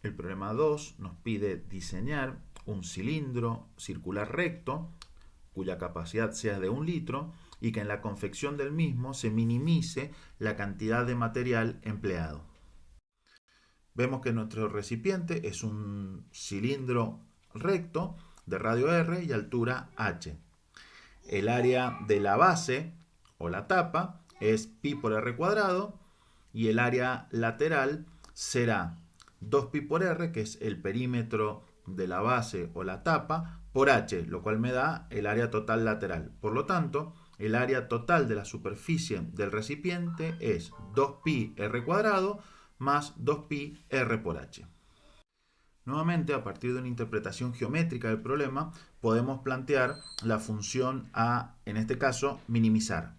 El problema 2 nos pide diseñar un cilindro circular recto cuya capacidad sea de 1 litro y que en la confección del mismo se minimice la cantidad de material empleado. Vemos que nuestro recipiente es un cilindro recto de radio R y altura H. El área de la base o la tapa es pi por r cuadrado y el área lateral será 2pi por r, que es el perímetro de la base o la tapa, por h, lo cual me da el área total lateral. Por lo tanto, el área total de la superficie del recipiente es 2pi r cuadrado más 2pi r por h. Nuevamente, a partir de una interpretación geométrica del problema, podemos plantear la función a, en este caso, minimizar.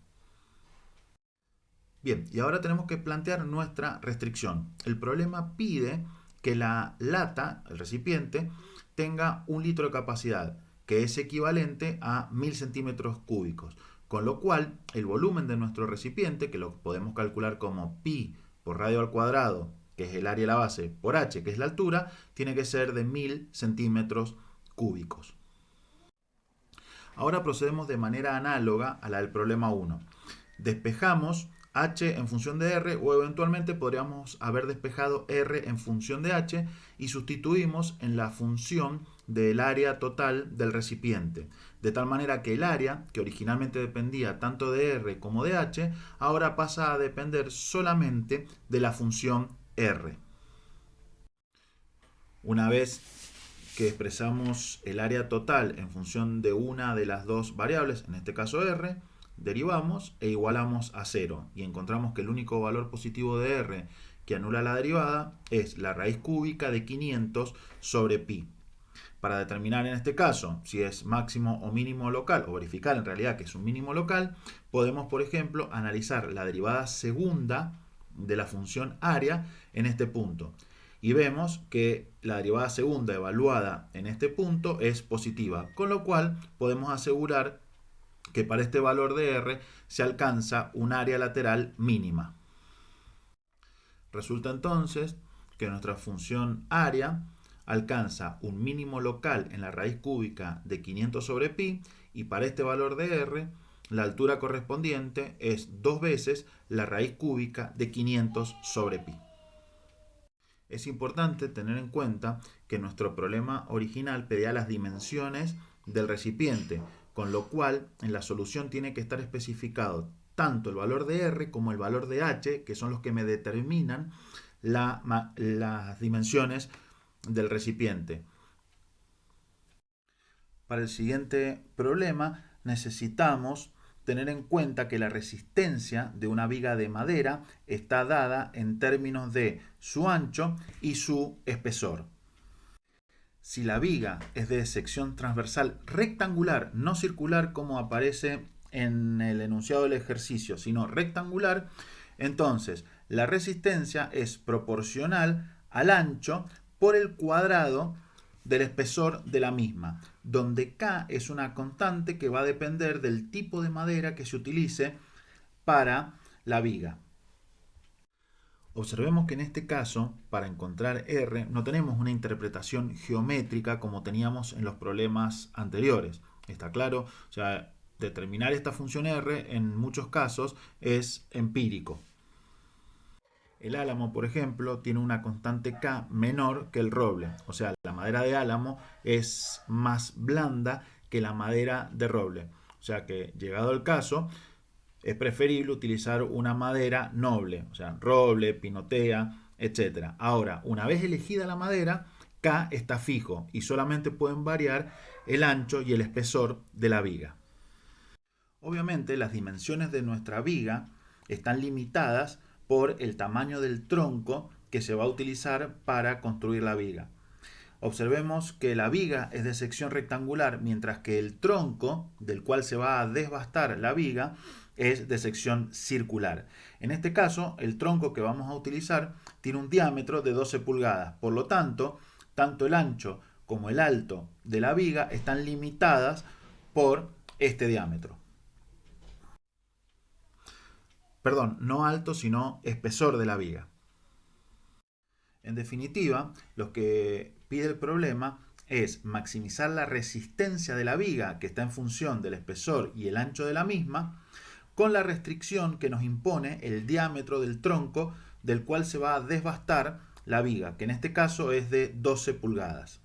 Bien, y ahora tenemos que plantear nuestra restricción. El problema pide que la lata, el recipiente, tenga 1 litro de capacidad, que es equivalente a 1000 centímetros cúbicos. Con lo cual, el volumen de nuestro recipiente, que lo podemos calcular como pi por radio al cuadrado, que es el área de la base, por h, que es la altura, tiene que ser de 1000 centímetros cúbicos. Ahora procedemos de manera análoga a la del problema 1. Despejamos h en función de r, o eventualmente podríamos haber despejado r en función de h y sustituimos en la función del área total del recipiente, de tal manera que el área, que originalmente dependía tanto de r como de h, ahora pasa a depender solamente de la función r. Una vez que expresamos el área total en función de una de las dos variables, en este caso r, derivamos e igualamos a 0 y encontramos que el único valor positivo de r que anula la derivada es la raíz cúbica de 500 sobre pi. Para determinar en este caso si es máximo o mínimo local, o verificar en realidad que es un mínimo local, podemos, por ejemplo, analizar la derivada segunda de la función área en este punto. Y vemos que la derivada segunda evaluada en este punto es positiva, con lo cual podemos asegurar que para este valor de r se alcanza un área lateral mínima. Resulta entonces que nuestra función área alcanza un mínimo local en la raíz cúbica de 500 sobre pi y para este valor de r la altura correspondiente es 2 veces la raíz cúbica de 500 sobre pi. Es importante tener en cuenta que nuestro problema original pedía las dimensiones del recipiente, con lo cual en la solución tiene que estar especificado tanto el valor de r como el valor de h, que son los que me determinan las dimensiones del recipiente. Para el siguiente problema necesitamos tener en cuenta que la resistencia de una viga de madera está dada en términos de su ancho y su espesor. Si la viga es de sección transversal rectangular, no circular como aparece en el enunciado del ejercicio, sino rectangular, entonces la resistencia es proporcional al ancho por el cuadrado del espesor de la misma, donde K es una constante que va a depender del tipo de madera que se utilice para la viga. Observemos que en este caso, para encontrar R, no tenemos una interpretación geométrica como teníamos en los problemas anteriores. ¿Está claro? O sea, determinar esta función R en muchos casos es empírico. El álamo, por ejemplo, tiene una constante K menor que el roble. O sea, la madera de álamo es más blanda que la madera de roble. O sea que, llegado el caso, es preferible utilizar una madera noble, o sea, roble, pinotea, etc. Ahora, una vez elegida la madera, K está fijo y solamente pueden variar el ancho y el espesor de la viga. Obviamente, las dimensiones de nuestra viga están limitadas por el tamaño del tronco que se va a utilizar para construir la viga. Observemos que la viga es de sección rectangular, mientras que el tronco del cual se va a desbastar la viga es de sección circular. En este caso, el tronco que vamos a utilizar tiene un diámetro de 12 pulgadas. Por lo tanto, tanto el ancho como el alto de la viga están limitadas por este diámetro. Perdón, no alto, sino espesor de la viga. En definitiva, lo que pide el problema es maximizar la resistencia de la viga, que está en función del espesor y el ancho de la misma, con la restricción que nos impone el diámetro del tronco del cual se va a desbastar la viga, que en este caso es de 12 pulgadas.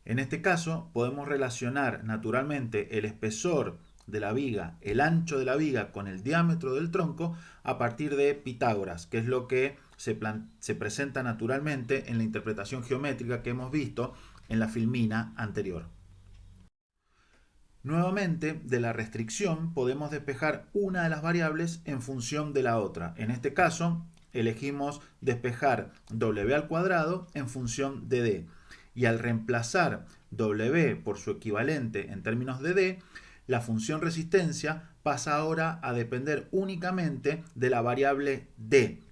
En este caso podemos relacionar naturalmente el espesor de la viga, el ancho de la viga con el diámetro del tronco a partir de Pitágoras, que es lo que se presenta naturalmente en la interpretación geométrica que hemos visto en la filmina anterior. Nuevamente, de la restricción podemos despejar una de las variables en función de la otra. En este caso, elegimos despejar w al cuadrado en función de d. Y al reemplazar w por su equivalente en términos de d, la función resistencia pasa ahora a depender únicamente de la variable d.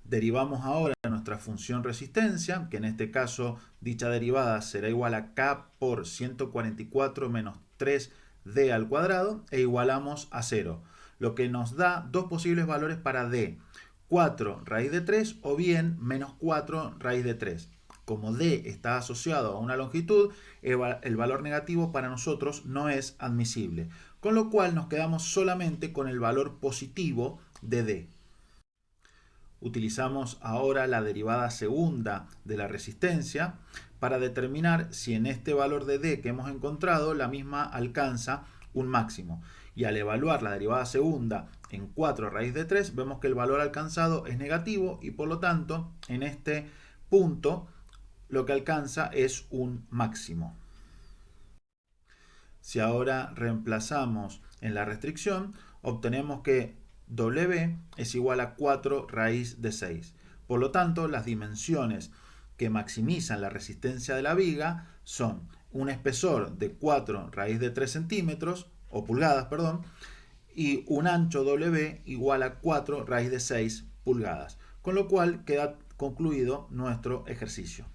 Derivamos ahora nuestra función resistencia, que en este caso dicha derivada será igual a k por 144 menos 3d al cuadrado, e igualamos a 0, lo que nos da dos posibles valores para d, 4 raíz de 3 o bien menos 4 raíz de 3. Como d está asociado a una longitud, el valor negativo para nosotros no es admisible, con lo cual nos quedamos solamente con el valor positivo de d. Utilizamos ahora la derivada segunda de la resistencia para determinar si en este valor de d que hemos encontrado la misma alcanza un máximo. Y al evaluar la derivada segunda en 4 raíz de 3 vemos que el valor alcanzado es negativo y por lo tanto en este punto lo que alcanza es un máximo. Si ahora reemplazamos en la restricción, obtenemos que w es igual a 4 raíz de 6. Por lo tanto, las dimensiones que maximizan la resistencia de la viga son un espesor de 4 raíz de 3 centímetros, o pulgadas, perdón, y un ancho w igual a 4 raíz de 6 pulgadas. Con lo cual queda concluido nuestro ejercicio.